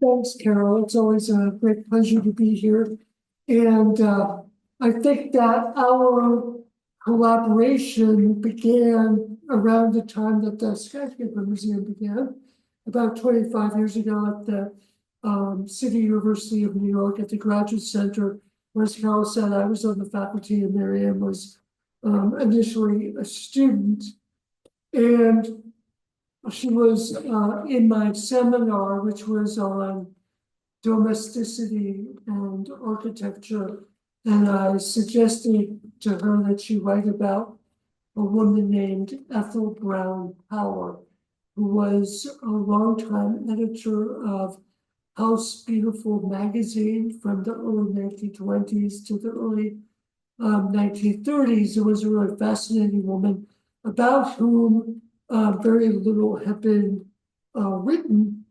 Thanks, Carol. It's always a great pleasure to be here. And I think that our collaboration began around the time that the Skyscraper Museum began, about 25 years ago at the City University of New York at the Graduate Center. Where, as Carol said, I was on the faculty and Marianne was initially a student. And she was in my seminar, which was on domesticity and architecture, and I suggested to her that she write about a woman named Ethel Brown Power, who was a longtime editor of House Beautiful magazine from the early 1920s to the early 1930s. It was a really fascinating woman about whom very little had been written,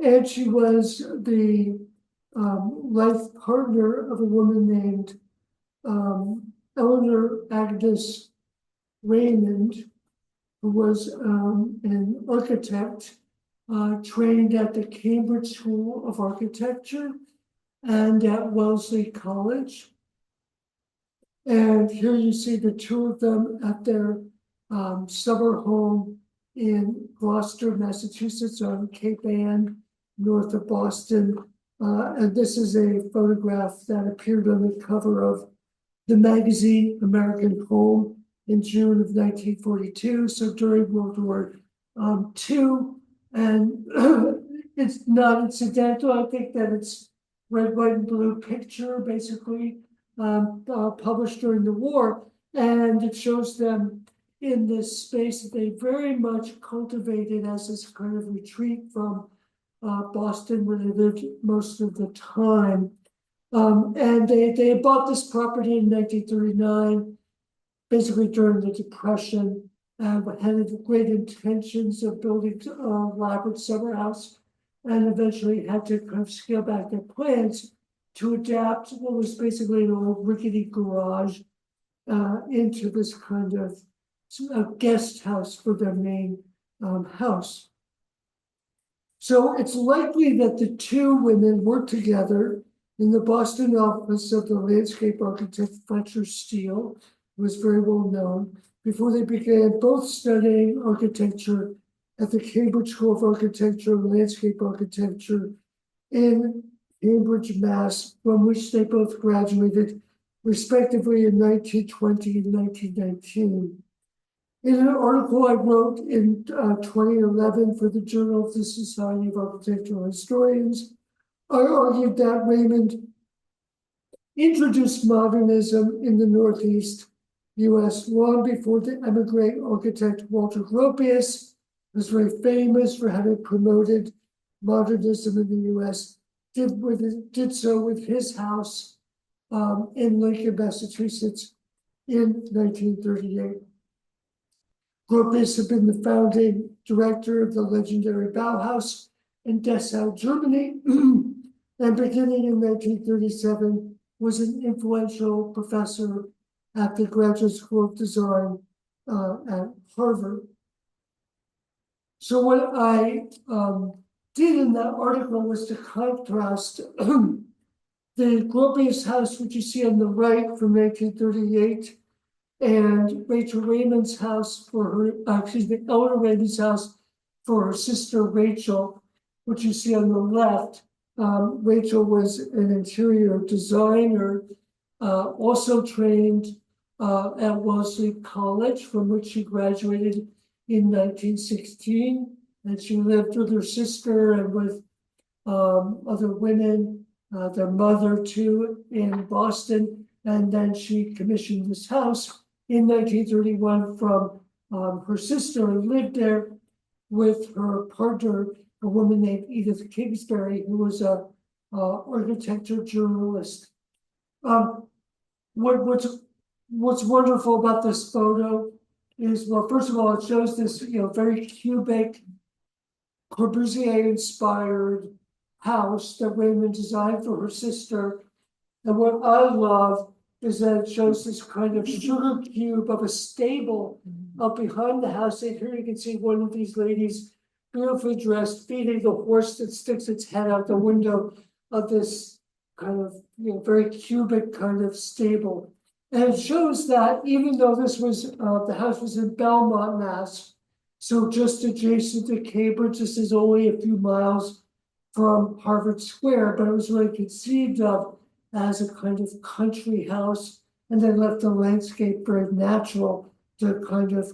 and she was the life partner of a woman named Eleanor Agnes Raymond, who was an architect trained at the Cambridge School of Architecture and at Wellesley College. And here you see the two of them at their summer home in Gloucester, Massachusetts, on Cape Ann, north of Boston. And this is a photograph that appeared on the cover of the magazine American Home in June of 1942. So during World War II, and it's not incidental. I think that it's red, white, and blue picture, basically published during the war, and it shows them in this space that they very much cultivated as this kind of retreat from Boston, where they lived most of the time. And they bought this property in 1939, basically during the Depression, and had great intentions of building a elaborate summer house, and eventually had to kind of scale back their plans to adapt what was basically an old rickety garage into this kind of a guest house for their main house. So it's likely that the two women worked together in the Boston office of the landscape architect Fletcher Steele, who was very well known, before they began both studying architecture at the Cambridge School of Architecture and Landscape Architecture in Cambridge, Mass., from which they both graduated respectively in 1920 and 1919. In an article I wrote in 2011 for the Journal of the Society of Architectural Historians, I argued that Raymond introduced modernism in the Northeast US long before the emigre architect Walter Gropius was very famous for having promoted modernism in the US, did so with his house in Lincoln, Massachusetts in 1938. Gropius had been the founding director of the legendary Bauhaus in Dessau, Germany, and beginning in 1937 was an influential professor at the Graduate School of Design at Harvard. So what I did in that article was to contrast the Gropius house, which you see on the right from 1938, and Rachel Raymond's house for her, Eleanor Raymond's house for her sister Rachel, which you see on the left. Rachel was an interior designer, also trained at Wellesley College, from which she graduated in 1916, and she lived with her sister and with other women, their mother too, in Boston, and then she commissioned this house in 1931 from her sister and lived there with her partner, a woman named Edith Kingsbury, who was a architecture journalist. What's wonderful about this photo is, well, first of all, it shows this very cubic, Corbusier-inspired house that Raymond designed for her sister. And what I love is that it shows this kind of sugar cube of a stable up behind the house. And here you can see one of these ladies beautifully dressed, feeding the horse that sticks its head out the window of this kind of, very cubic kind of stable. And it shows that even though this was, the house was in Belmont, Mass, so just adjacent to Cambridge, this is only a few miles from Harvard Square, but it was really conceived of as a kind of country house, and they left the landscape very natural to kind of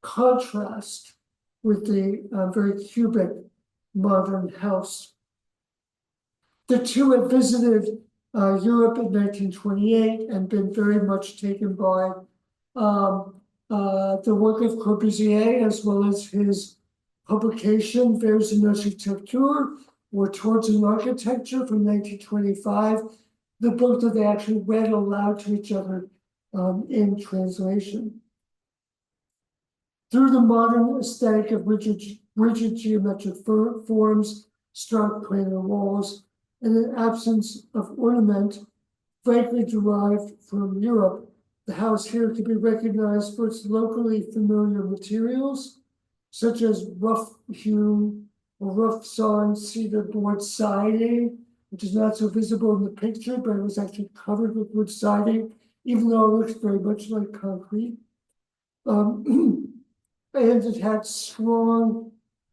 contrast with the very cubic modern house. The two had visited Europe in 1928 and been very much taken by the work of Corbusier, as well as his publication Vers une architecture, or Towards an Architecture, from 1925, the book that they actually read aloud to each other in translation. Through the modern aesthetic of rigid geometric forms, stark planar walls, and an absence of ornament, frankly derived from Europe, the house here can be recognized for its locally familiar materials, such as rough-hewn or rough-sawn cedar board siding, which is not so visible in the picture, but it was actually covered with wood siding, even though it looks very much like concrete. And it had strong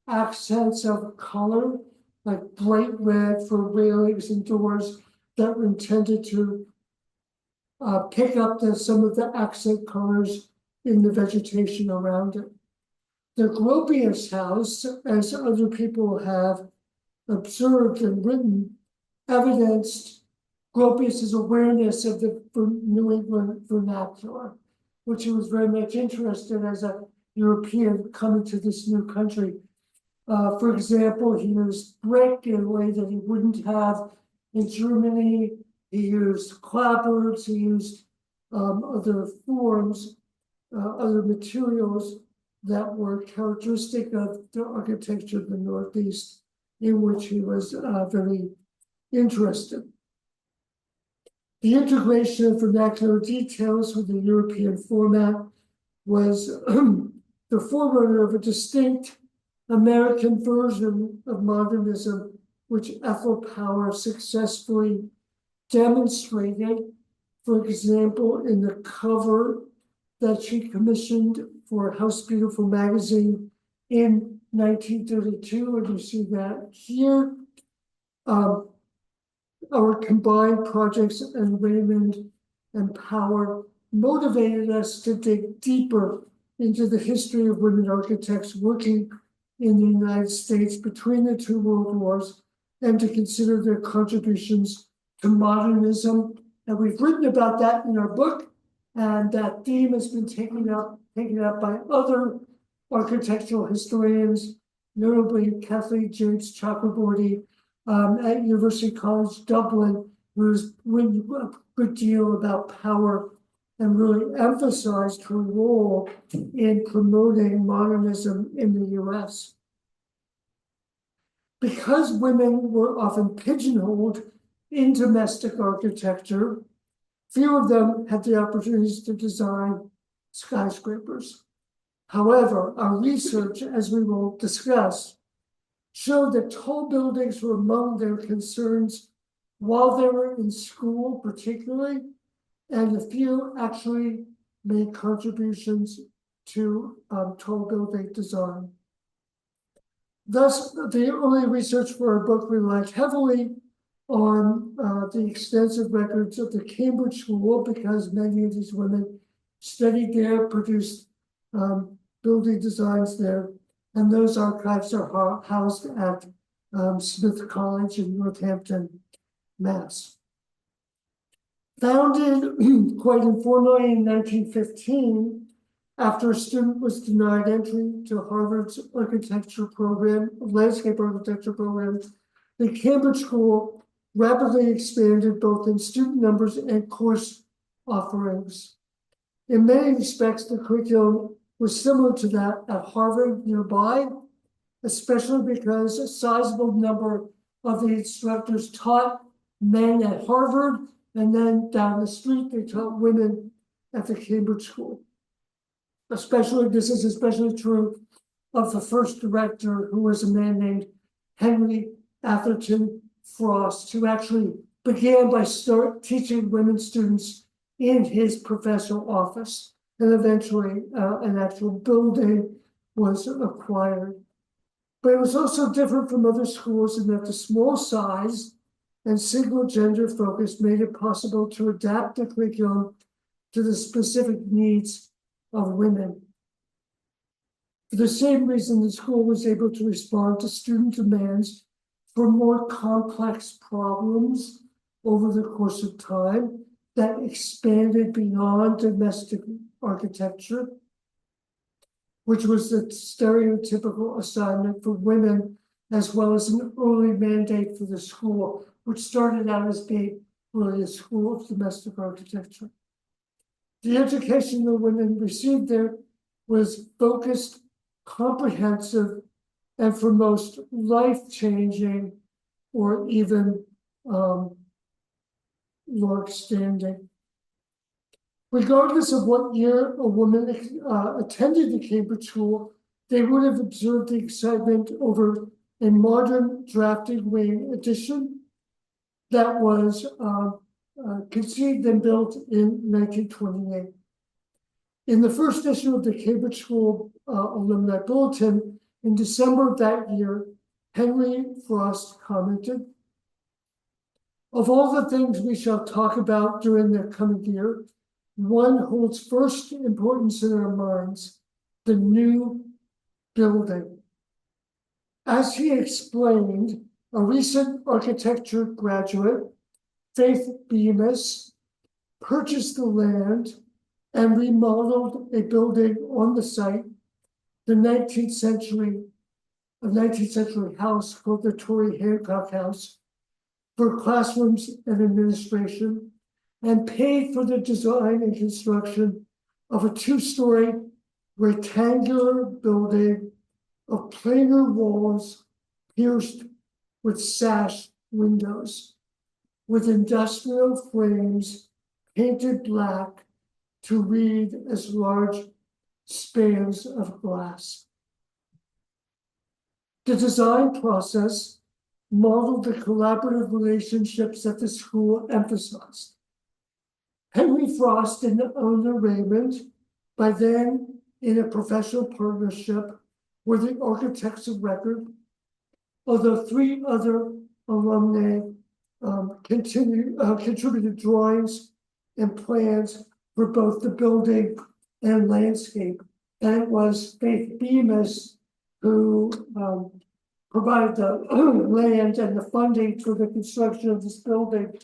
accents of color, like bright red for railings and doors that were intended to pick up some of the accent colors in the vegetation around it. The Gropius house, as other people have observed and written, evidenced Gropius's awareness of the New England vernacular, which he was very much interested in as a European coming to this new country. For example, he used brick in a way that he wouldn't have in Germany. He used clapboards, he used other forms, other materials that were characteristic of the architecture of the Northeast, in which he was very interested. The integration of vernacular details with the European format was the forerunner of a distinct American version of modernism, which Ethel Power successfully demonstrated, for example, in the cover that she commissioned for House Beautiful magazine in 1932, and you see that here. Our combined projects and Raymond and Power motivated us to dig deeper into the history of women architects working in the United States between the two world wars, and to consider their contributions to modernism. And we've written about that in our book, and that theme has been taken up by other architectural historians, notably Kathleen James Chakraborty at University College Dublin, who's written a good deal about power and really emphasized her role in promoting modernism in the US. Because women were often pigeonholed in domestic architecture, few of them had the opportunities to design skyscrapers. However, our research, as we will discuss, showed that tall buildings were among their concerns while they were in school, particularly, and a few actually made contributions to tall building design. Thus, the early research for our book relied heavily on the extensive records of the Cambridge School, because many of these women studied there, produced building designs there, and those archives are housed at Smith College in Northampton, Mass. Founded quite informally in 1915, after a student was denied entry to Harvard's architecture program, landscape architecture program, the Cambridge School rapidly expanded both in student numbers and course offerings. In many respects, the curriculum was similar to that at Harvard nearby, especially because a sizable number of the instructors taught men at Harvard, and then down the street they taught women at the Cambridge School. This is especially true of the first director, who was a man named Henry Atherton Frost, who actually began by teaching women students in his professional office, and eventually an actual building was acquired. But it was also different from other schools in that the small size and single gender focus made it possible to adapt the curriculum to the specific needs of women. For the same reason, the school was able to respond to student demands for more complex problems over the course of time that expanded beyond domestic architecture, which was the stereotypical assignment for women, as well as an early mandate for the school, which started out as being really a school of domestic architecture. The education the women received there was focused, comprehensive, and for most life-changing or even long-standing. Regardless of what year a woman attended the Cambridge School, they would have observed the excitement over a modern drafting wing addition that was conceived and built in 1928. In the first issue of the Cambridge School Alumni Bulletin in December of that year, Henry Frost commented, "Of all the things we shall talk about during the coming year, one holds first importance in our minds, the new building." As he explained, a recent architecture graduate, Faith Bemis, purchased the land and remodeled a building on the site, the 19th century house called the Torrey Hancock House, for classrooms and administration, and paid for the design and construction of a two-story rectangular building of planar walls pierced with sash windows, with industrial frames painted black to read as large spans of glass. The design process modeled the collaborative relationships that the school emphasized. Henry Frost and Eleanor Raymond, by then in a professional partnership, were the architects of record, although three other alumni contributed drawings and plans for both the building and landscape. And it was Faith Bemis who provided the land and the funding for the construction of this building,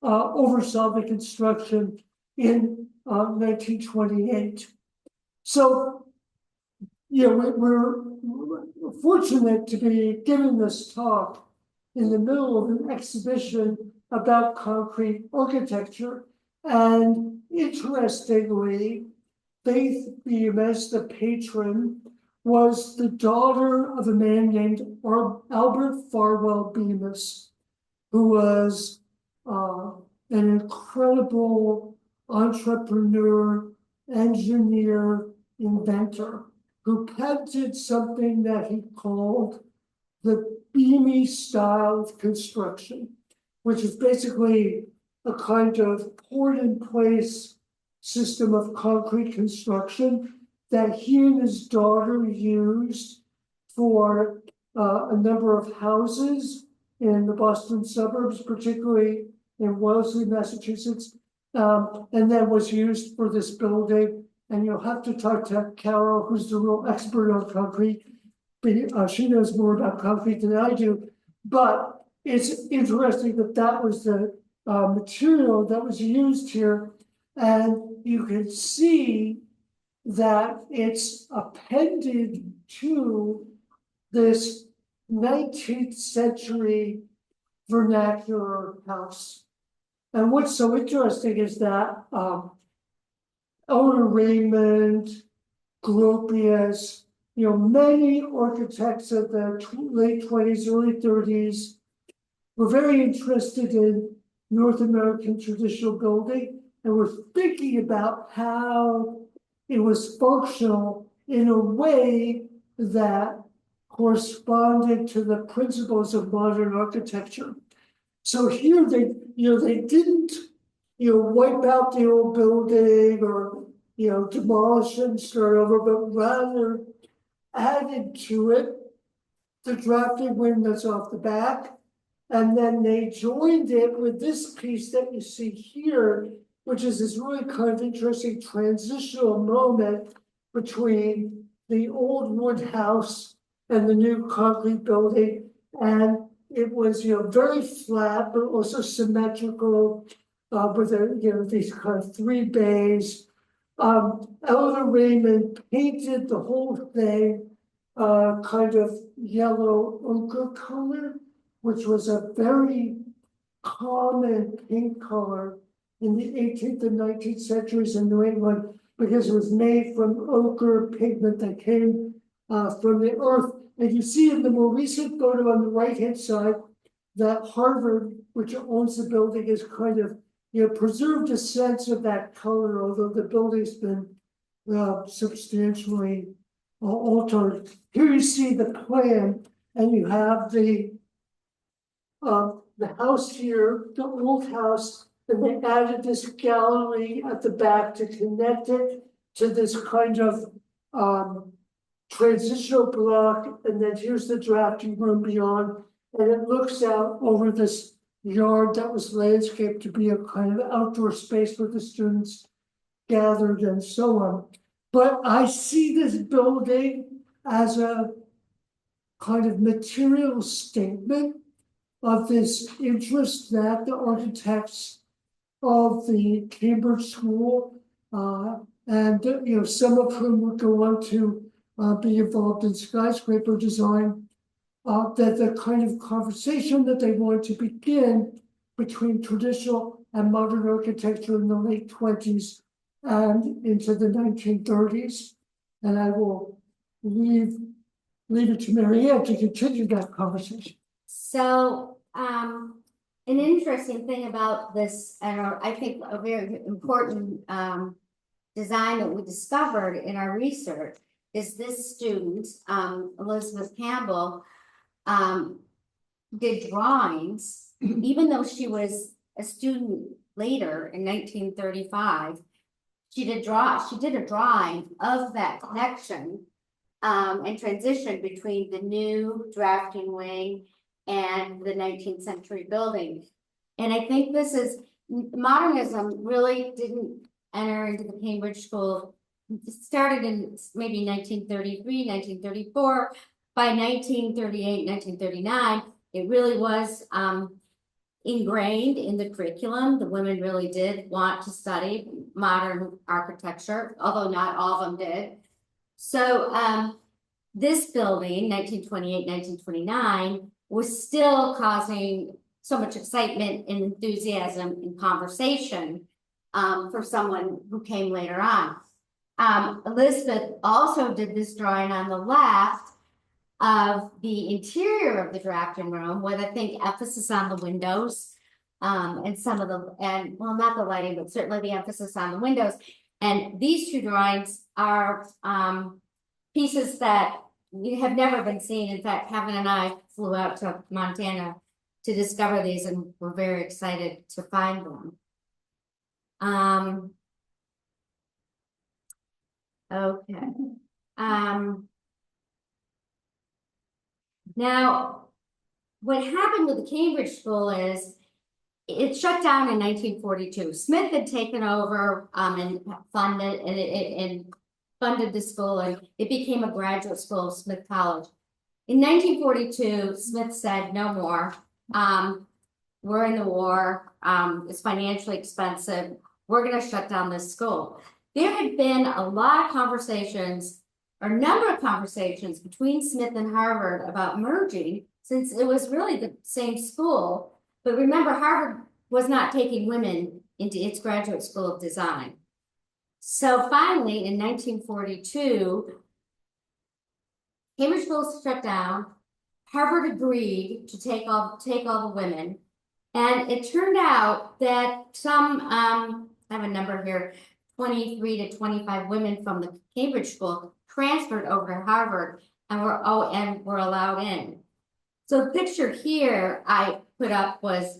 oversaw the construction in 1928. So, yeah, we're fortunate to be giving this talk in the middle of an exhibition about concrete architecture. And interestingly, Faith Bemis, the patron, was the daughter of a man named Albert Farwell Bemis, who was an incredible entrepreneur, engineer, inventor, who patented something that he called the beamy style of construction, which is basically a kind of poured-in-place system of concrete construction that he and his daughter used for a number of houses in the Boston suburbs, particularly in Wellesley, Massachusetts, and then was used for this building. And you'll have to talk to Carol, who's the real expert on concrete. She knows more about concrete than I do, but it's interesting that that was the material that was used here. And you can see that it's appended to this 19th century vernacular house. And what's so interesting is that Eleanor Raymond, Gropius, many architects of the late 20s, early 30s were very interested in North American traditional building and were thinking about how it was functional in a way that corresponded to the principles of modern architecture. So here they didn't, wipe out the old building or, demolish it and start over, but rather added to it the drafting windows off the back. And then they joined it with this piece that you see here, which is this really kind of interesting transitional moment between the old wood house and the new concrete building. And it was, very flat, but also symmetrical, with these kind of 3 bays. Eleanor Raymond painted the whole thing kind of yellow ochre color, which was a very common paint color in the 18th and 19th centuries in New England, because it was made from ochre pigment that came from the earth. And you see in the more recent photo on the right-hand side that Harvard, which owns the building, is kind of, preserved a sense of that color, although the building's been substantially altered. Here you see the plan, and you have the house here, the old house, and they added this gallery at the back to connect it to this kind of transitional block. And then here's the drafting room beyond, and it looks out over this yard that was landscaped to be a kind of outdoor space where the students gathered and so on. But I see this building as a kind of material statement of this interest that the architects of the Cambridge School, and some of whom would go on to be involved in skyscraper design, that the kind of conversation that they wanted to begin between traditional and modern architecture in the late 20s and into the 1930s. And I will leave it to Mary Ann to continue that conversation. So an interesting thing about this, and I think a very important design that we discovered in our research is this student, Elizabeth Campbell, did drawings, even though she was a student later in 1935. She did a drawing of that connection and transition between the new drafting wing and the 19th century building. And I think this is, modernism really didn't enter into the Cambridge School. It started in maybe 1933, 1934. By 1938, 1939, it really was ingrained in the curriculum. The women really did want to study modern architecture, although not all of them did. So this building, 1928, 1929, was still causing so much excitement and enthusiasm and conversation for someone who came later on. Elizabeth also did this drawing on the left of the interior of the drafting room with, I think, emphasis on the windows and some of the, and well, not the lighting, but certainly the emphasis on the windows. And these 2 drawings are pieces that have never been seen. In fact, Kevin and I flew out to Montana to discover these, and we're very excited to find them. Okay. Now, what happened with the Cambridge School is it shut down in 1942. Smith had taken over and funded the school, and it became a graduate school, Smith College. In 1942, Smith said, no more. We're in the war. It's financially expensive. We're going to shut down this school. There had been a lot of conversations, or a number of conversations between Smith and Harvard about merging, since it was really the same school. But remember, Harvard was not taking women into its graduate school of design. So finally, in 1942, Cambridge School shut down. Harvard agreed to take all the women. And it turned out that some, I have a number here, 23 to 25 women from the Cambridge School transferred over to Harvard. and were allowed in. So the picture here I put up was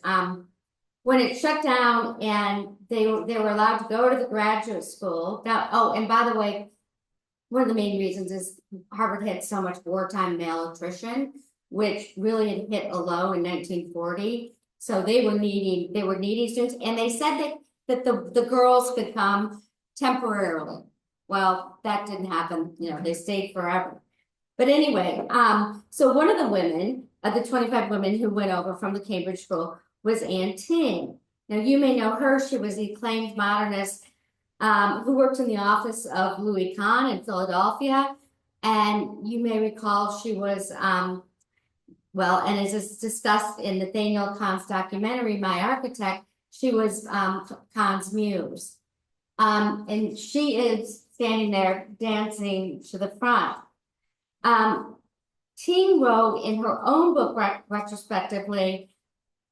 when it shut down and they were allowed to go to the graduate school. Now, oh, and by the way, one of the main reasons is Harvard had so much wartime malnutrition, which really had hit a low in 1940. So they were needing students, and they said that the girls could come temporarily. Well, that didn't happen. You know, they stayed forever. But anyway, so one of the women, the 25 women who went over from the Cambridge School, was Anne Ting. Now you may know her. She was the acclaimed modernist who worked in the office of Louis Kahn in Philadelphia. And you may recall she was, well, and as is discussed in Nathaniel Kahn's documentary, My Architect, she was Kahn's muse. And she is standing there dancing to the front. Ting wrote in her own book retrospectively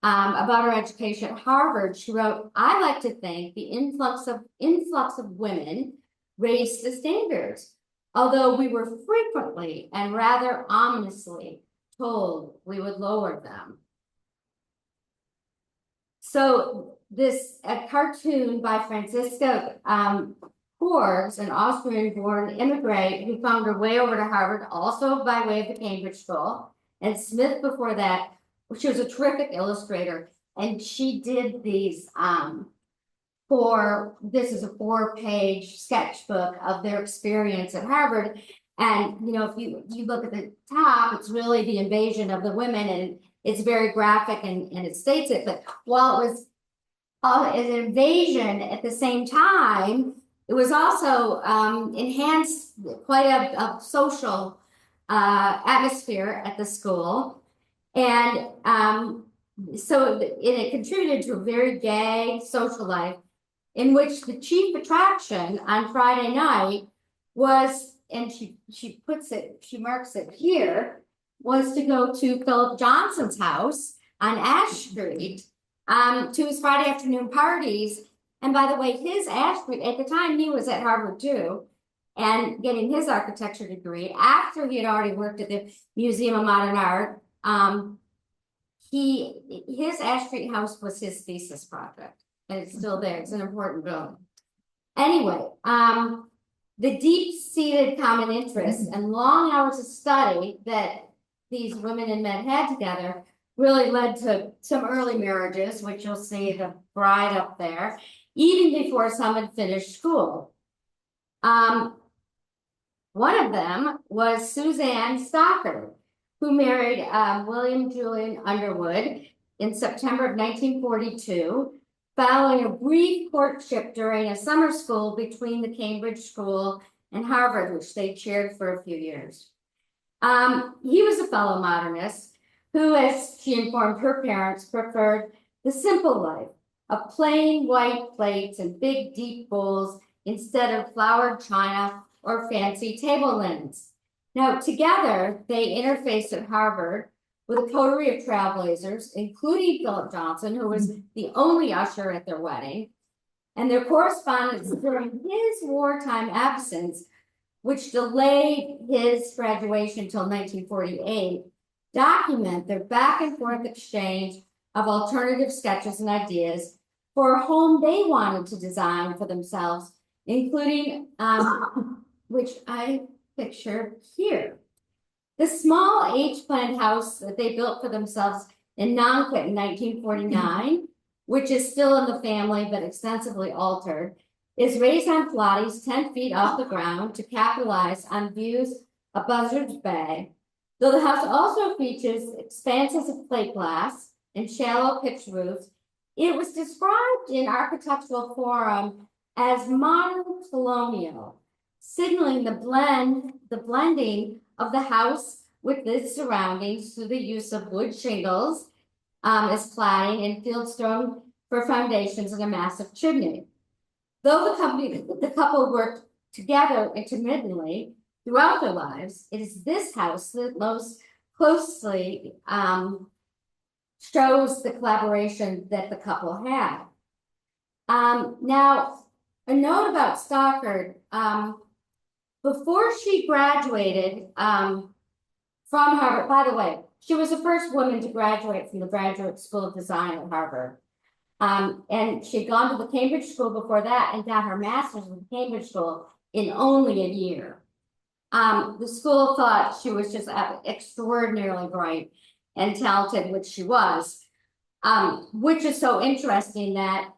about her education at Harvard. She wrote, "I like to think the influx of women raised the standards, although we were frequently and rather ominously told we would lower them." So this a cartoon by Franziska Forbes, an Austrian-born immigrant who found her way over to Harvard, also by way of the Cambridge School, and Smith before that. She was a terrific illustrator, and she did these this is a 4-page sketchbook of their experience at Harvard. And you know, if you look at the top, it's really the invasion of the women, and it's very graphic and it states it. But while it was an invasion, at the same time, it was also enhanced quite a social atmosphere at the school. And so it contributed to a very gay social life, in which the chief attraction on Friday night was, and she marks it here, was to go to Philip Johnson's house on Ash Street to his Friday afternoon parties. And by the way, his Ash Street, at the time he was at Harvard too, and getting his architecture degree after he had already worked at the Museum of Modern Art. His Ash Street house was his thesis project, and it's still there. It's an important building. Anyway, the deep-seated common interests and long hours of study that these women and men had together really led to some early marriages, which you'll see the bride up there, even before some had finished school. One of them was Suzanne Stockard, who married William Julian Underwood in September of 1942, following a brief courtship during a summer school between the Cambridge School and Harvard, which they shared for a few years. He was a fellow modernist who, as she informed her parents, preferred the simple life of plain white plates and big deep bowls instead of flowered china or fancy table linens. Now, together, they interfaced at Harvard with a coterie of trailblazers, including Philip Johnson, who was the only usher at their wedding. And their correspondence during his wartime absence, which delayed his graduation until 1948, document their back and forth exchange of alternative sketches and ideas for a home they wanted to design for themselves, including, which I picture here. The small H-planned house that they built for themselves in Nonquit in 1949, which is still in the family but extensively altered, is raised on pilates 10 feet off the ground to capitalize on views of Buzzards Bay, though the house also features expanses of plate glass and shallow pitched roofs. It was described in Architectural Forum as modern colonial, signaling the blending of the house with its surroundings through the use of wood shingles as cladding and fieldstone for foundations and a massive chimney. Though the couple worked together intermittently throughout their lives, it is this house that most closely shows the collaboration that the couple had. Now, a note about Stockard. Before she graduated from Harvard. By the way, she was the first woman to graduate from the Graduate School of Design at Harvard. And she'd gone to the Cambridge School before that and got her master's from Cambridge School in only a year. The school thought she was just extraordinarily bright and talented, which she was, which is so interesting that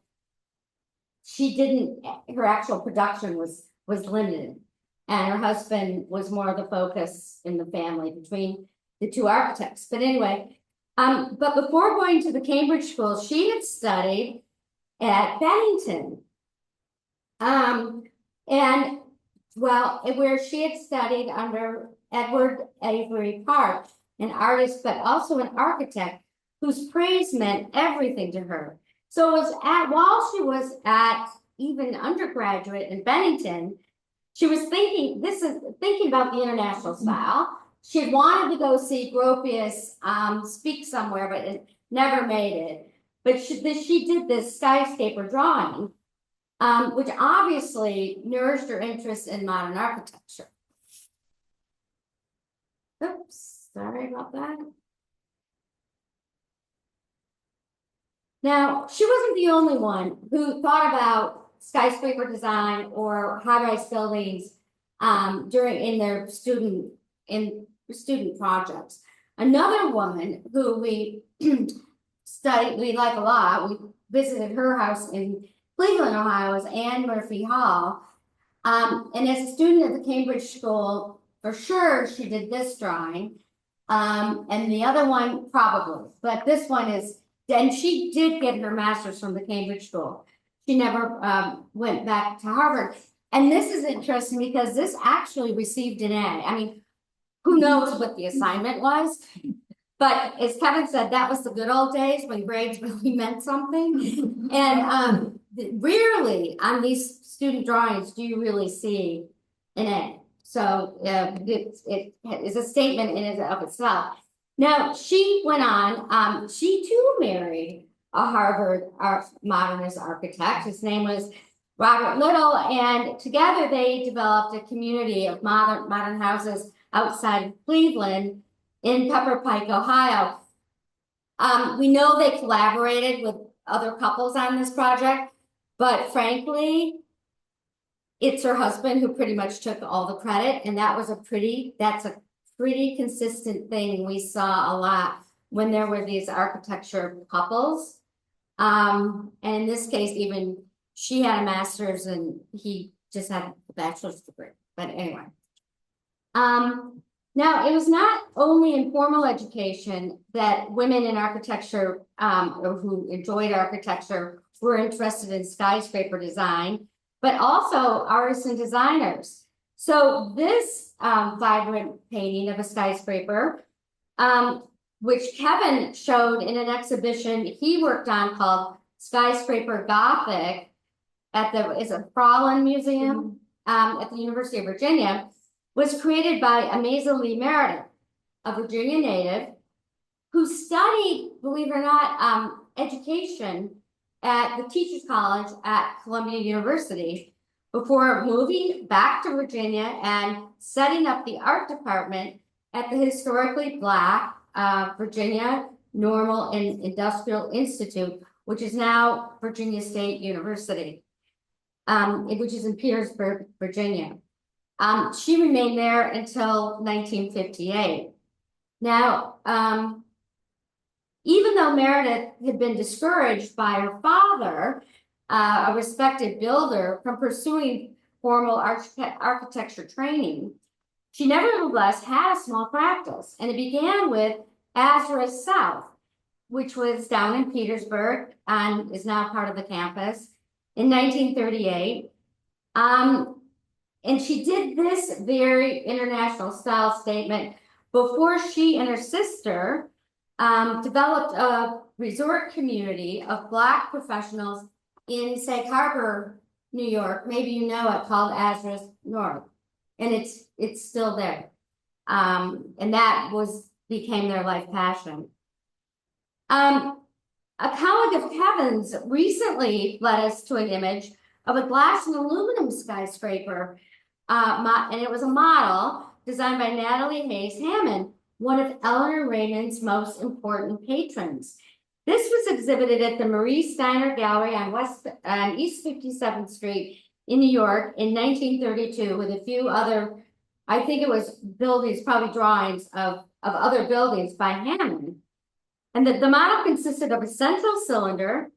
she didn't, her actual production was limited, and her husband was more of the focus in the family between the two architects. But anyway, but before going to the Cambridge School, she had studied at Bennington. And well, where she had studied under Edward Avery Park, an artist, but also an architect whose praise meant everything to her. So it was while she was at even undergraduate in Bennington, she was thinking about the international style. She had wanted to go see Gropius speak somewhere, but it never made it. But she did this skyscraper drawing, which obviously nourished her interest in modern architecture. Oops, sorry about that. Now, she wasn't the only one who thought about skyscraper design or high-rise buildings in their student projects. Another woman who we like a lot, we visited her house in Cleveland, Ohio, is Anne Murphy Hall. And as a student at the Cambridge School, for sure, she did this drawing. And the other one, probably. But this one is, and she did get her master's from the Cambridge School. She never went back to Harvard. And this is interesting because this actually received an A. I mean, who knows what the assignment was? But as Kevin said, that was the good old days when grades really meant something. And rarely on these student drawings do you really see an A. So it is a statement in and of itself. Now, she went on, she too married a Harvard modernist architect. His name was Robert Little, and together they developed a community of modern houses outside of Cleveland in Pepper Pike, Ohio. We know they collaborated with other couples on this project, but frankly, it's her husband who pretty much took all the credit, and that's a pretty consistent thing we saw a lot when there were these architecture couples. And in this case, even she had a master's and he just had a bachelor's degree. But anyway. Now, it was not only in formal education that women in architecture or who enjoyed architecture were interested in skyscraper design, but also artists and designers. So this vibrant painting of a skyscraper, which Kevin showed in an exhibition he worked on called Skyscraper Gothic at the Fraulein Museum at the University of Virginia, was created by Amaza Lee Meredith, a Virginia native, who studied, believe it or not, education at the Teachers College at Columbia University before moving back to Virginia and setting up the art department at the historically Black Virginia Normal and Industrial Institute, which is now Virginia State University, which is in Petersburg, Virginia. She remained there until 1958. Now, even though Meredith had been discouraged by her father, a respected builder, from pursuing formal architecture training, she nevertheless had a small practice, and it began with Azra South, which was down in Petersburg and is now part of the campus, in 1938. And she did this very international style statement before she and her sister developed a resort community of Black professionals in Sag Harbor, New York. Maybe you know it, called Azra's North, and it's still there. And that became their life passion. A colleague of Kevin's recently led us to an image of a glass and aluminum skyscraper, and it was a model designed by Natalie Hayes Hammond, one of Eleanor Raymond's most important patrons. This was exhibited at the Marie Steiner Gallery on East 57th Street in New York in 1932 with a few other, I think it was buildings, probably drawings of other buildings by Hammond. And the model consisted of a central cylinder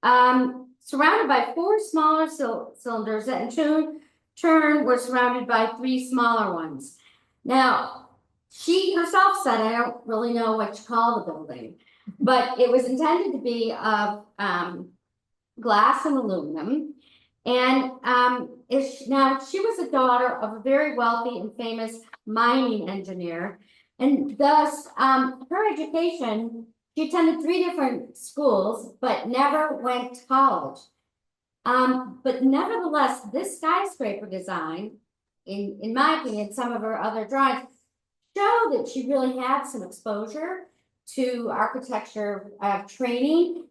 surrounded by 4 smaller cylinders that in turn were surrounded by 3 smaller ones. Now, she herself said, I don't really know what to call the building, but it was intended to be of glass and aluminum. And now she was the daughter of a very wealthy and famous mining engineer. And thus, her education, she attended 3 different schools, but never went to college. But nevertheless, this skyscraper design, in my opinion, some of her other drawings, show that she really had some exposure to architecture training.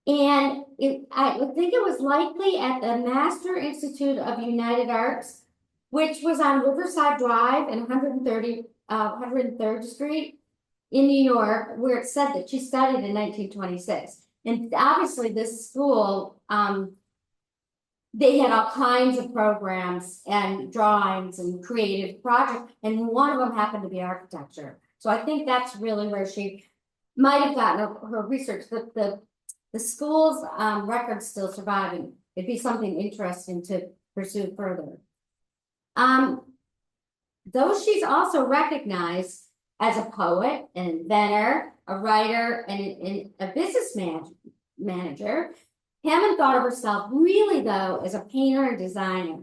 And I would think it was likely at the Master Institute of United Arts, which was on Riverside Drive and 103rd Street in New York, where it said that she studied in 1926. And obviously this school, they had all kinds of programs and drawings and creative projects, and one of them happened to be architecture. So I think that's really where she might have gotten her research. The school's record's still surviving. It'd be something interesting to pursue further. Though she's also recognized as a poet, an inventor, a writer, and a business manager, Hammond thought of herself really, though, as a painter and designer.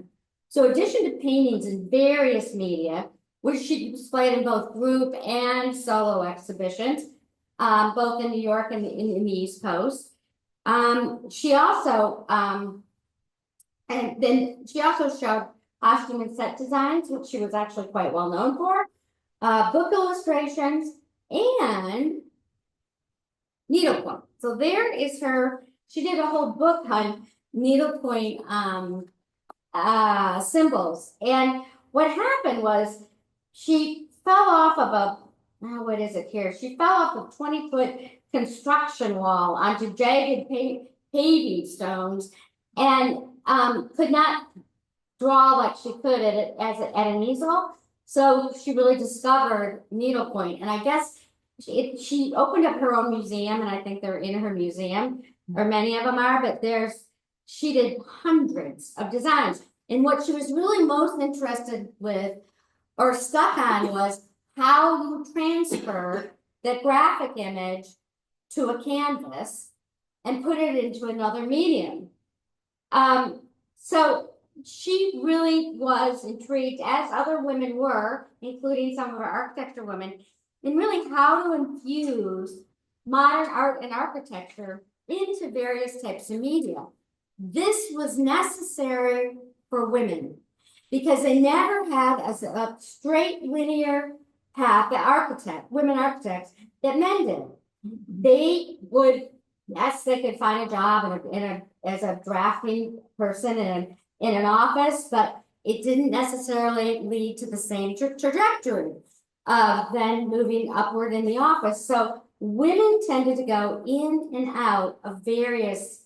So in addition to paintings in various media, which she displayed in both group and solo exhibitions, both in New York and in the East Coast, she also showed costume and set designs, which she was actually quite well known for, book illustrations, and needlepoint. So there is her. She did a whole book on needlepoint symbols. And what happened was she fell off of a, what is it here? She fell off a 20-foot construction wall onto jagged paving stones and could not draw like she could at an easel. So she really discovered needlepoint. And I guess she opened up her own museum, and I think they're in her museum, or many of them are, but she did hundreds of designs. And what she was really most interested with or stuck on was how you transfer that graphic image to a canvas and put it into another medium. So she really was intrigued, as other women were, including some of our architecture women, in really how to infuse modern art and architecture into various types of media. This was necessary for women because they never had a straight linear path, women architects, that men did. They would, yes, they could find a job as a drafting person in an office, but it didn't necessarily lead to the same trajectory of then moving upward in the office. So women tended to go in and out of various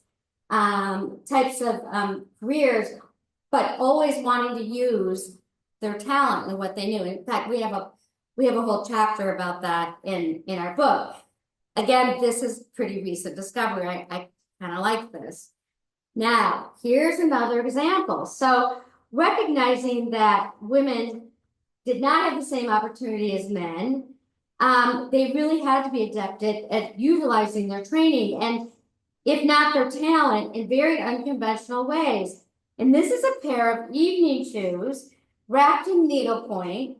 types of careers, but always wanting to use their talent and what they knew. In fact, we have a whole chapter about that in our book. Again, this is pretty recent discovery. I kind of like this. Now, here's another example. So recognizing that women did not have the same opportunity as men, they really had to be adept at utilizing their training, and if not their talent, in very unconventional ways. And this is a pair of evening shoes wrapped in needlepoint,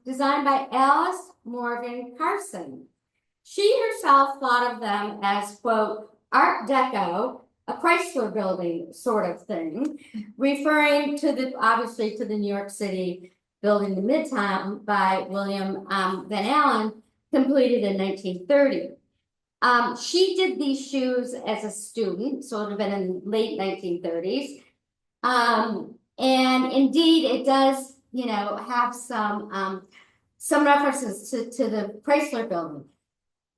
designed by Alice Morgan Carson. She herself thought of them as, quote, Art Deco, a Chrysler building sort of thing, referring to obviously to the New York City building the Midtown by William Van Allen, completed in 1930. She did these shoes as a student, so it would have been in the late 1930s. And indeed, it does, have some some references to the Chrysler building.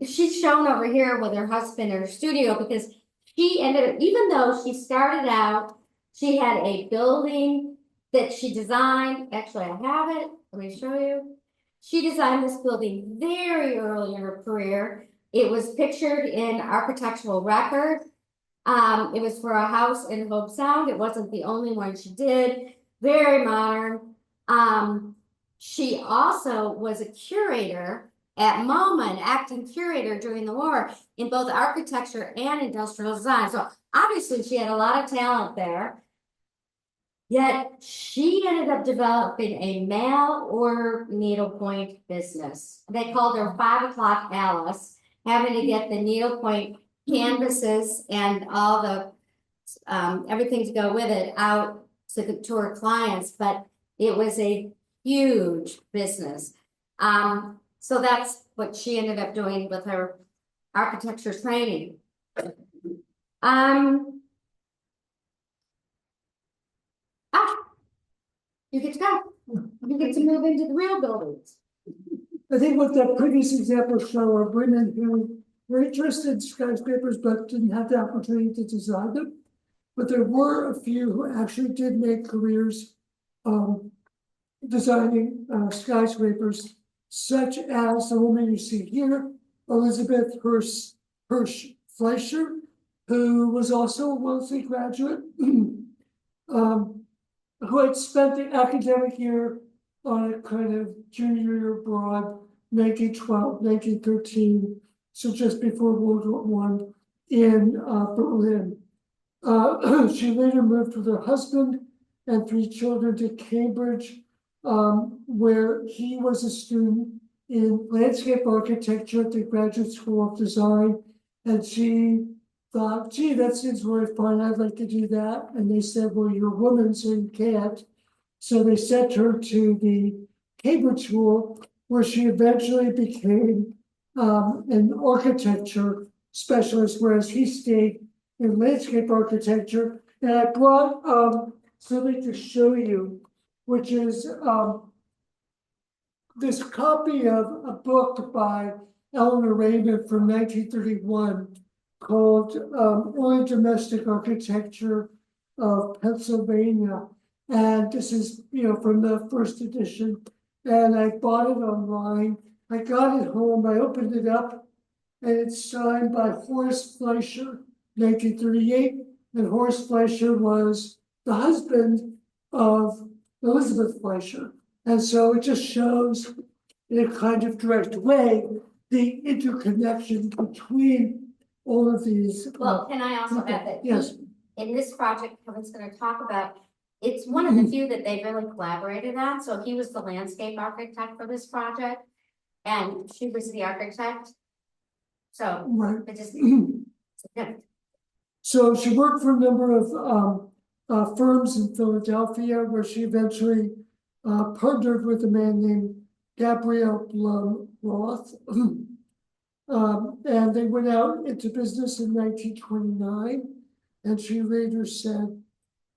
She's shown over here with her husband in her studio because she ended up, even though she started out, she had a building that she designed. Actually, I have it. Let me show you. She designed this building very early in her career. It was pictured in architectural record. It was for a house in Hope Sound. It wasn't the only one she did. Very modern. She also was a curator at MoMA, an acting curator during the war in both architecture and industrial design. So obviously she had a lot of talent there. Yet she ended up developing a mail order needlepoint business. They called her 5 o'clock Alice, having to get the needlepoint canvases and all the everything to go with it out to her clients, but it was a huge business. So that's what she ended up doing with her architecture training. You get to go. You get to move into the real buildings. I think what the previous examples show are women who were interested in skyscrapers but didn't have the opportunity to design them. But there were a few who actually did make careers designing skyscrapers, such as the woman you see here, Elizabeth Hirsch Fleischer, who was also a wealthy graduate, who had spent the academic year on a kind of junior year abroad, 1912, 1913, so just before World War I in Berlin. She later moved with her husband and 3 children to Cambridge, where he was a student in landscape architecture at the Graduate School of Design. And she thought, gee, that seems really fun. I'd like to do that. And they said, well, you're a woman, so you can't. So they sent her to the Cambridge School, where she eventually became an architecture specialist, whereas he stayed in landscape architecture. And I brought something to show you, which is this copy of a book by Eleanor Raymond from 1931 called Early Domestic Architecture of Pennsylvania. And this is, from the first edition. And I bought it online. I got it home, I opened it up, and it's signed by Horace Fleischer, 1938. And Horace Fleischer was the husband of Elizabeth Fleischer. And so it just shows in a kind of direct way the interconnection between all of these. Well, can I also add that yes, in this project Kevin's going to talk about, it's one of the few that they've really collaborated on. So he was the landscape architect for this project, and she was the architect. So right. it just So she worked for a number of firms in Philadelphia, where she eventually partnered with a man named Gabriel Blum Roth. And they went out into business in 1929. And she later said,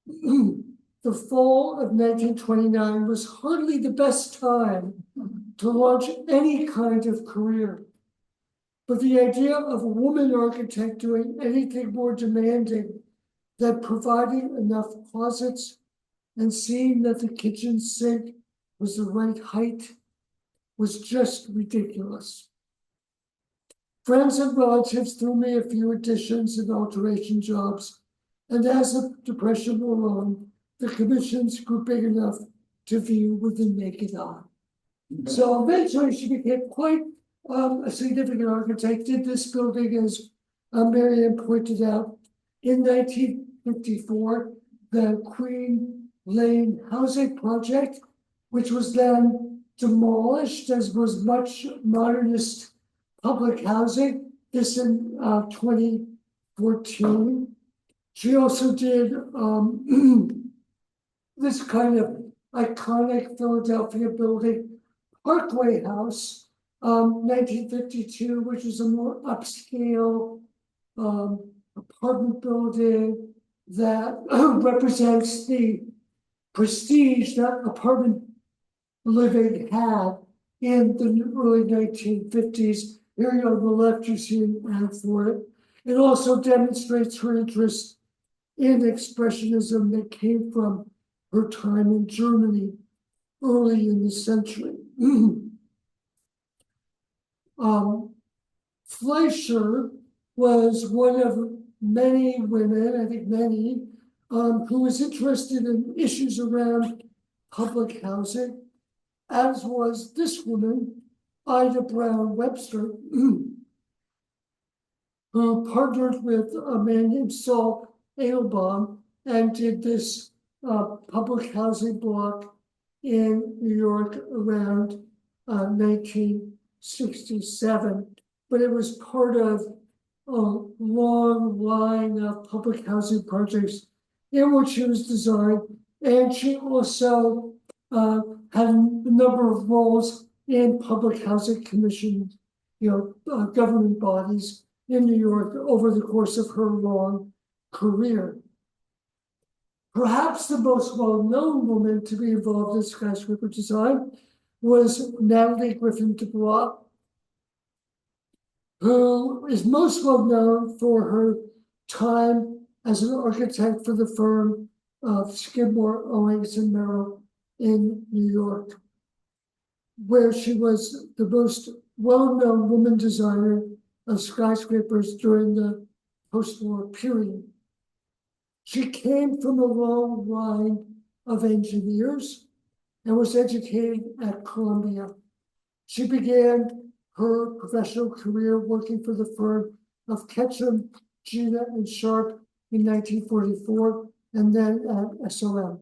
the fall of 1929 was hardly the best time to launch any kind of career. But the idea of a woman architect doing anything more demanding than providing enough closets and seeing that the kitchen sink was the right height was just ridiculous. Friends and relatives threw me a few additions and alteration jobs, and as the Depression wore on, the commissions grew big enough to view with the naked eye. So eventually she became quite a significant architect. Did this building, as Marianne pointed out, in 1954, the Queen Lane housing project, which was then demolished, as was much modernist public housing, this in 2014. She also did this kind of iconic Philadelphia building, Parkway House, 1952, which is a more upscale apartment building that represents the prestige that apartment living had in the early 1950s. Here on the left, you see an ad for it. It also demonstrates her interest in expressionism that came from her time in Germany early in the century. Fleischer was one of many women, I think many, who was interested in issues around public housing, as was this woman, Ida Brown Webster, who partnered with a man named Saul Edelbaum and did this public housing block in New York around 1967. But it was part of a long line of public housing projects in which she was designed. And she also had a number of roles in public housing commissions, government bodies in New York over the course of her long career. Perhaps the most well-known woman to be involved in skyscraper design was Natalie Griffin Dubois, who is most well known for her time as an architect for the firm of Skidmore, Owings and Merrill in New York, where she was the most well-known woman designer of skyscrapers during the post-war period. She came from a long line of engineers and was educated at Columbia. She began her professional career working for the firm of Ketchum, Gina, and Sharp in 1944, and then at SOM.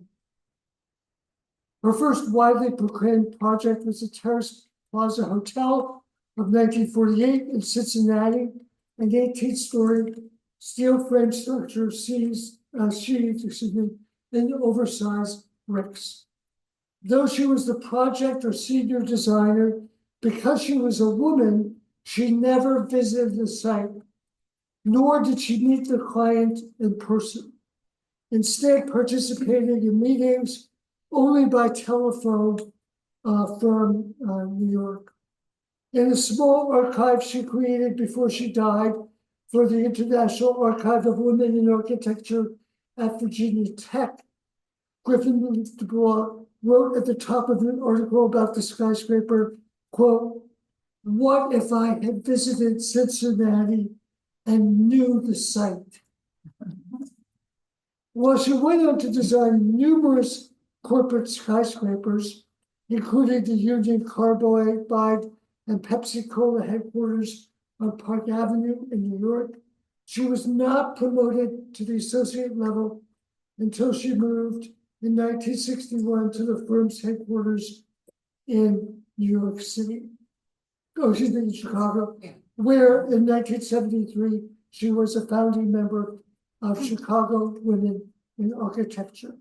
Her first widely proclaimed project was the Terrace Plaza Hotel of 1948 in Cincinnati, an 18-story steel frame structure sheathed in oversized bricks. Though she was the project or senior designer, because she was a woman, she never visited the site, nor did she meet the client in person. Instead, participating in meetings only by telephone from New York. In a small archive she created before she died for the International Archive of Women in Architecture at Virginia Tech, Griffin Dubois wrote at the top of an article about the skyscraper, quote, "What if I had visited Cincinnati and knew the site?" Well, she went on to design numerous corporate skyscrapers, including the Union Carbide and Pepsi Cola headquarters on Park Avenue in New York. She was not promoted to the associate level until she moved in 1961 to the firm's headquarters in New York City. In Chicago, where in 1973 she was a founding member of Chicago Women in Architecture.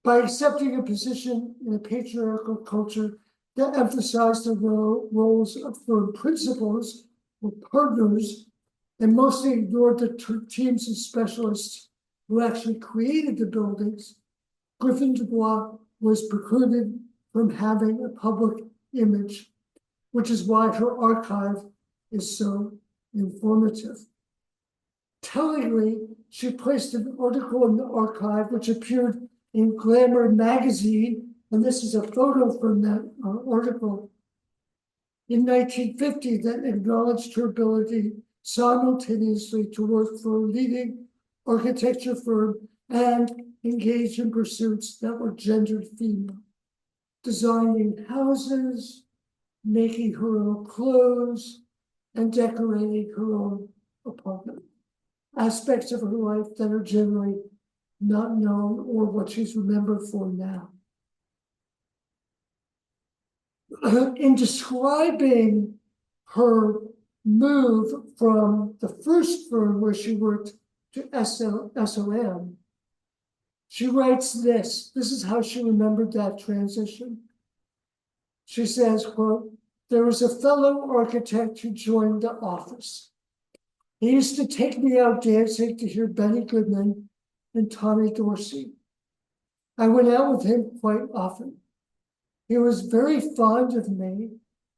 By accepting a position in a patriarchal culture that emphasized the roles of firm principals or partners and mostly ignored the teams of specialists who actually created the buildings, Griffin Dubois was precluded from having a public image, which is why her archive is so informative. Tellingly, she placed an article in the archive which appeared in Glamour magazine, and this is a photo from that article, in 1950 that acknowledged her ability simultaneously to work for a leading architecture firm and engage in pursuits that were gendered female, designing houses, making her own clothes, and decorating her own apartment. Aspects of her life that are generally not known or what she's remembered for now. In describing her move from the first firm where she worked to SOM, she writes this. This is how she remembered that transition. She says, quote, "There was a fellow architect who joined the office. He used to take me out dancing to hear Benny Goodman and Tommy Dorsey. I went out with him quite often. He was very fond of me,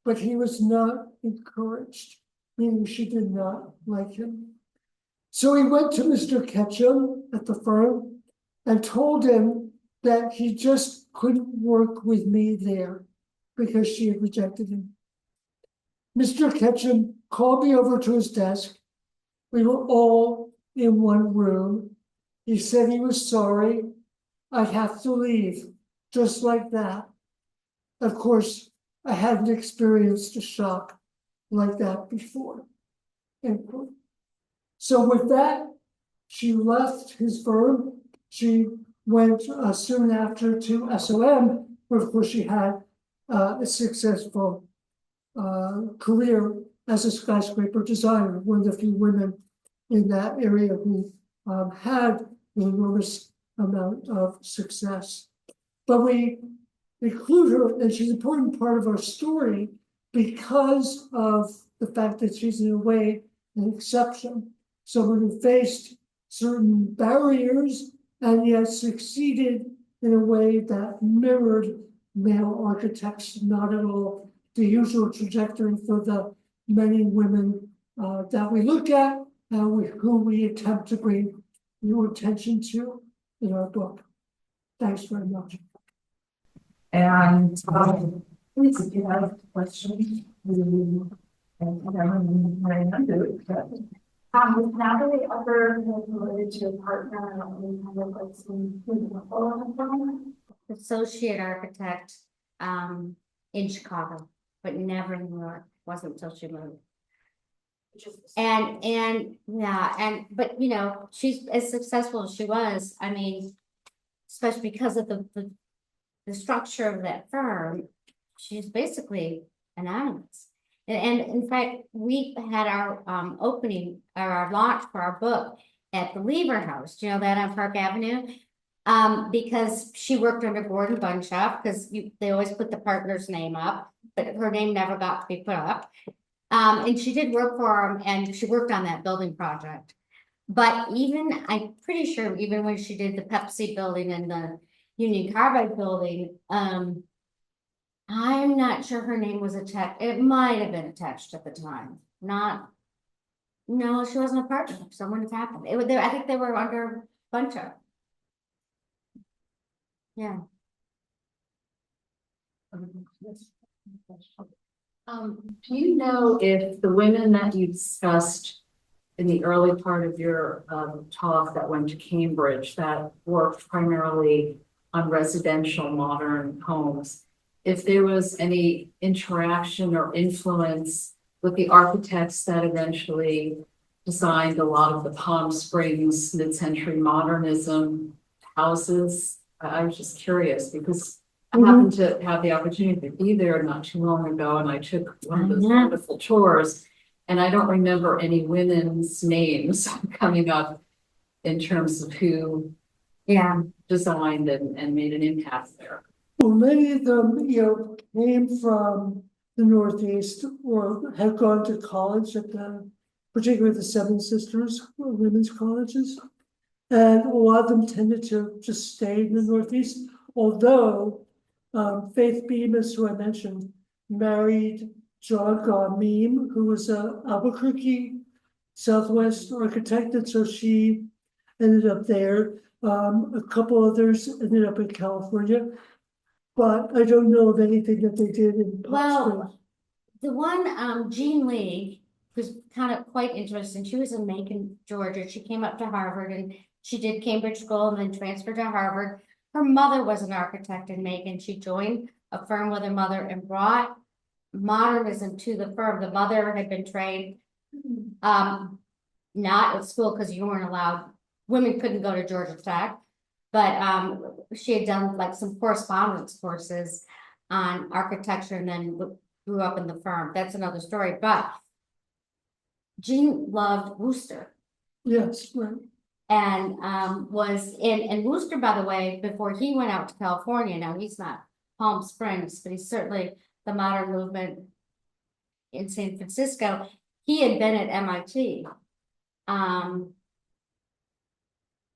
but he was not encouraged, meaning she did not like him. So he went to Mr. Ketchum at the firm and told him that he just couldn't work with me there because she had rejected him. Mr. Ketchum called me over to his desk. We were all in one room. He said he was sorry. I'd have to leave, just like that. Of course, I hadn't experienced a shock like that before. End quote. So with that, she left his firm. She went soon after to SOM, where of course she had a successful career as a skyscraper designer, one of the few women in that area who had an enormous amount of success. But we include her, and she's an important part of our story because of the fact that she's in a way an exception. Someone who faced certain barriers and yet succeeded in a way that mirrored male architects, not at all the usual trajectory for the many women that we look at and who we attempt to bring new attention to in our book. Thanks very much. And please, if you have questions, Natalie ever related to a partner and kind of like some Associate architect in Chicago, but never in New York. Wasn't until she moved. But you know, she's as successful as she was. I mean, especially because of the structure of that firm, she's basically anonymous. And in fact, we had our opening or our launch for our book at the Lever House. Do you know that on Park Avenue? Because she worked under Gordon Bunshoff, because they always put the partner's name up, but her name never got to be put up. And she did work for him, and she worked on that building project. But even, I'm pretty sure, even when she did the Pepsi building and the Union Carbide building, I'm not sure her name was attached. It might have been attached at the time. No, she wasn't a partner. Someone had happened. I think they were under Bunshoff. Yeah. Do you know if the women that you discussed in the early part of your talk that went to Cambridge that worked primarily on residential modern homes, if there was any interaction or influence with the architects that eventually designed a lot of the Palm Springs mid-century modernism houses? I was just curious because I happened to have the opportunity to be there not too long ago, and I took one of those wonderful tours, and I don't remember any women's names coming up in terms of who designed and made an impact there. Well, many of them, came from the Northeast or had gone to college at particularly the Seven Sisters women's colleges. And a lot of them tended to just stay in the Northeast, although Faith Bemis, who I mentioned, married John Garmeem, who was a Albuquerque Southwest architect, and so she ended up there. A couple others ended up in California, but I don't know of anything that they did in Palm Springs. The one, Jean Lee, was kind of quite interesting. She was in Macon, Georgia. She came up to Harvard and she did Cambridge School and then transferred to Harvard. Her mother was an architect in Macon. She joined a firm with her mother and brought modernism to the firm. The mother had been trained, not at school because you weren't allowed, women couldn't go to Georgia Tech, but she had done like some correspondence courses on architecture and then grew up in the firm. That's another story, but Jean loved Worcester. Yes, right. And was in Worcester, by the way, before he went out to California. Now he's not Palm Springs, but he's certainly the modern movement in San Francisco. He had been at MIT.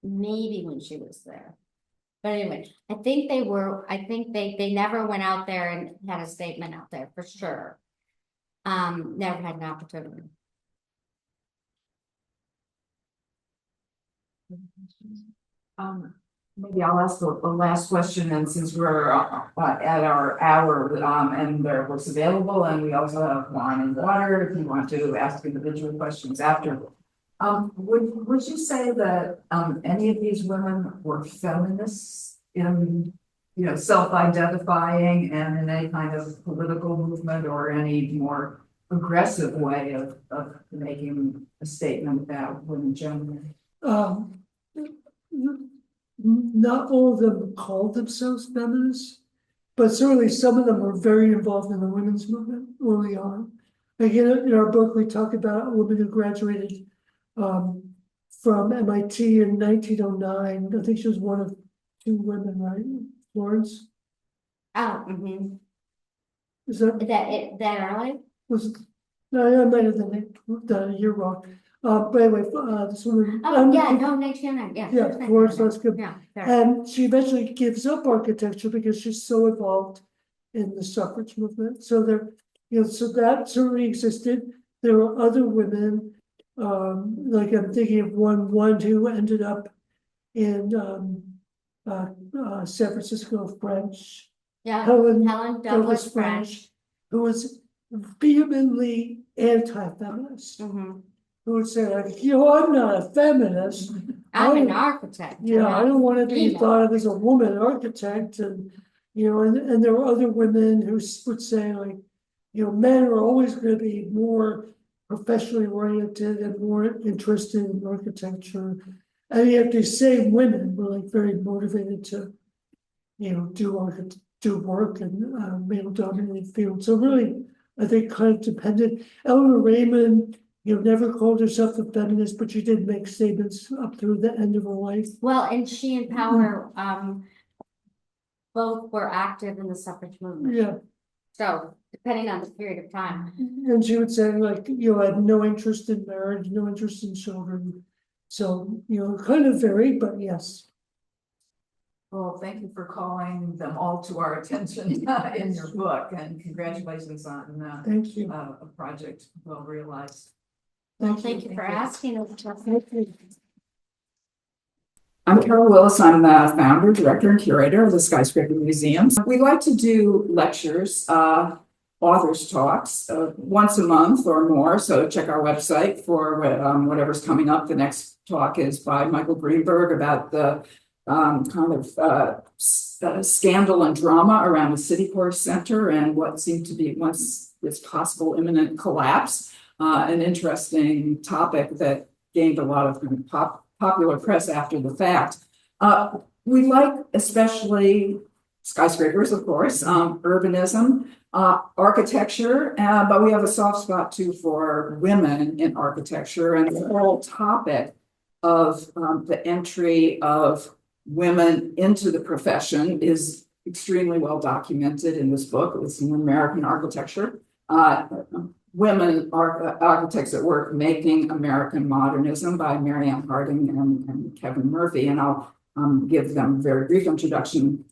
Maybe when she was there. But anyway, I think they never went out there and had a statement out there for sure. Never had an opportunity. Maybe I'll ask a last question, and since we're at our hour, and there was available, and we also have wine and water, if you want to ask individual questions after. Would you say that, any of these women were feminists in, self-identifying and in any kind of political movement or any more aggressive way of making a statement about women generally? Not all of them called themselves feminists, but certainly some of them were very involved in the women's movement early on. Again, in our book, we talk about a woman who graduated from MIT in 1909. I think she was one of two women, right? Florence? Oh, Is that, that early? was, no, I might have the year wrong. But anyway, this woman. Oh, yeah, no, 1909, yeah. Yeah, Florence, that's good. Yeah, fair. And she eventually gives up architecture because she's so involved in the suffrage movement. So there, so that certainly existed. There were other women, like I'm thinking of one who ended up in San Francisco French. Yeah, Helen Helen Douglas French. who was vehemently anti-feminist. Who would say like, I'm not a feminist. I'm an architect. Yeah, I don't want to be female. thought of as a woman architect, and and there were other women who would say like, men are always going to be more professionally oriented and more interested in architecture, and yet these same women were like very motivated to, do work in male-dominated fields. So really, I think kind of depended. Eleanor Raymond, never called herself a feminist, but she did make statements up through the end of her life. Well, and she and Power, both were active in the suffrage movement. Yeah, So depending on the period of time. and she would say like, I had no interest in marriage, no interest in children. So, kind of varied, but yes. Well, thank you for calling them all to our attention in your book, and congratulations on Thank you. a project well realized. Well, thank you for asking us. I'm Carol Willis. I'm the founder, director, and curator of the Skyscraper Museum. We like to do lectures, authors talks, once a month or more. So check our website for whatever's coming up. The next talk is by Michael Greenberg about the scandal and drama around the Citicorp Center and what seemed to be once this possible imminent collapse. An interesting topic that gained a lot of popular press after the fact. We like especially skyscrapers, of course, urbanism, architecture, but we have a soft spot too for women in architecture, and the whole topic of the entry of women into the profession is extremely well documented in this book. It's in American Architecture. Women architects at work making American modernism by Marianne Harding and Kevin Murphy, and I'll give them a very brief introduction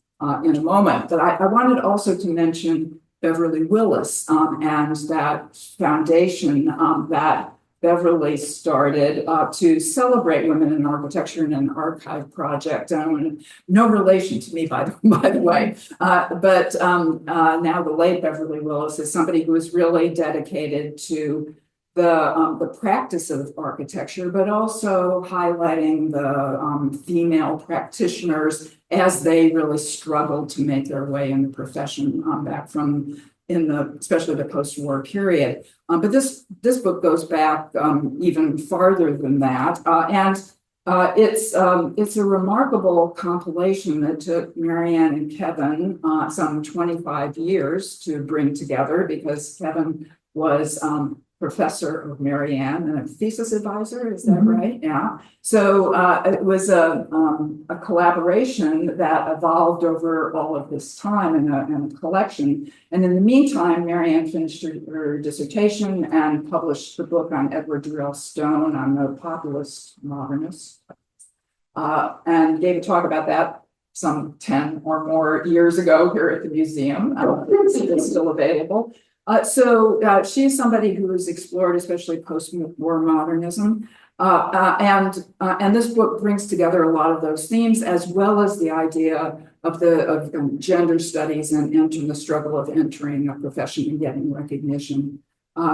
in a moment. But I wanted also to mention Beverly Willis and that foundation that Beverly started to celebrate women in architecture in an archive project. No relation to me, by the way, but now the late Beverly Willis is somebody who is really dedicated to the practice of architecture, but also highlighting the female practitioners as they really struggled to make their way in the profession back from especially the post-war period. But this book goes back even farther than that. And it's a remarkable compilation that took Marianne and Kevin some 25 years to bring together, because Kevin was professor of Marianne and a thesis advisor, is that right? Yeah. So it was a collaboration that evolved over all of this time in a collection. And in the meantime, Marianne finished her dissertation and published the book on Edward Durrell Stone, on the populist modernist, and gave a talk about that some 10 or more years ago here at the museum. It's still available. She's somebody who has explored especially post-war modernism. And this book brings together a lot of those themes, as well as the idea of gender studies and the struggle of entering a profession and getting recognition.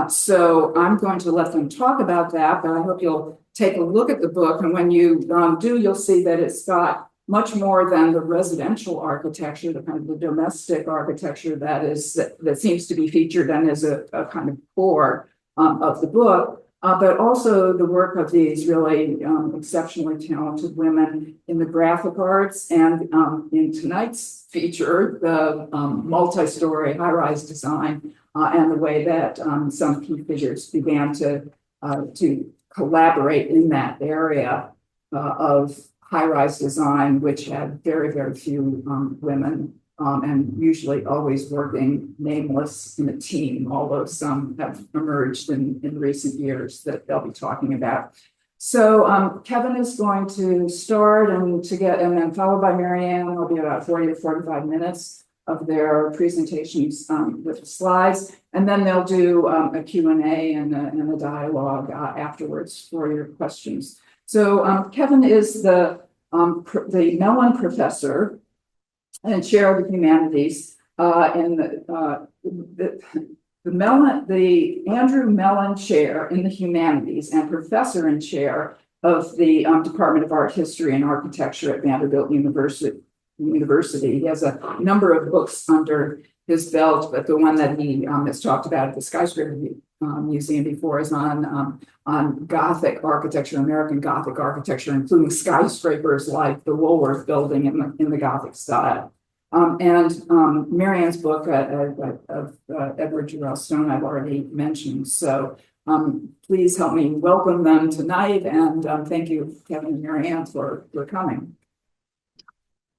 So I'm going to let them talk about that, but I hope you'll take a look at the book. And when you do, you'll see that it's got much more than the residential architecture, the kind of the domestic architecture that seems to be featured and is a kind of core of the book, but also the work of these really exceptionally talented women in the graphic arts, and in tonight's feature, the multi-story high-rise design, and the way that some key figures began to collaborate in that area of high-rise design, which had very, very few women, and usually always working nameless in a team, although some have emerged in recent years that they'll be talking about. So Kevin is going to start and then followed by Marianne. It'll be about 40 to 45 minutes of their presentations with the slides, and then they'll do a Q&A and a dialogue afterwards for your questions. So Kevin is the Mellon Professor and Chair of the Humanities in the Andrew Mellon Chair in the Humanities and Professor and Chair of the Department of Art History and Architecture at Vanderbilt University. He has a number of books under his belt, but the one that he has talked about at the Skyscraper Museum before is on Gothic architecture, American Gothic architecture, including skyscrapers like the Woolworth Building in the Gothic style. And Marianne's book of Edward Jarrell Stone I've already mentioned. So please help me welcome them tonight, and thank you, Kevin and Marianne, for coming.